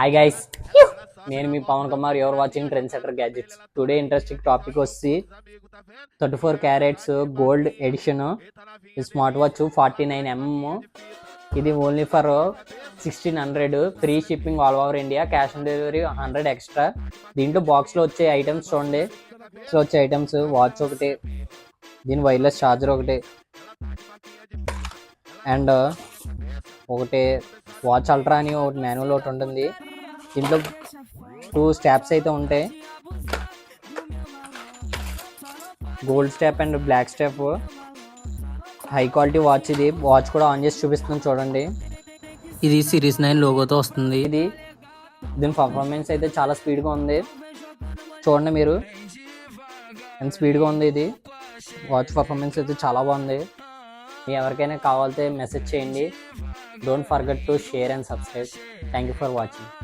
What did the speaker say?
Hi guys, నేను మీ Pavan Kumar. Your watching trend setter gadgets. Today interesting topic వచ్చి 34 carats gold edition smart watch 49mm. ఇది only for 1600, free shipping all over India, cash on delivery 100 extra. దీంట్లో బాక్స్లో వచ్చే items చూడండి. వచ్చే items watch ఒకటి, దీని వైర్లెస్ ఛార్జర్ ఒకటి, అండ్ ఒకటి వాచ్ అల్ట్రా అని ఒకటి మాన్యువల్ ఒకటి ఉంటుంది. దీంట్లో 2 స్టాప్స్ అయితే ఉంటాయి, gold stop and black stop. High quality watch. ఇది వాచ్ కూడా ఆన్ చేసి చూపిస్తుంది చూడండి. ఇది సిరీస్ 9 లోగోతో వస్తుంది. దీని పర్ఫార్మెన్స్ అయితే చాలా స్పీడ్గా ఉంది. చూడండి మీరు ఎంత స్పీడ్గా ఉంది. ఇది వాచ్ పర్ఫార్మెన్స్ అయితే చాలా బాగుంది. ఎవరికైనా కావాలితే మెసేజ్ చేయండి. Don't forget to share and subscribe. Thank you for watching.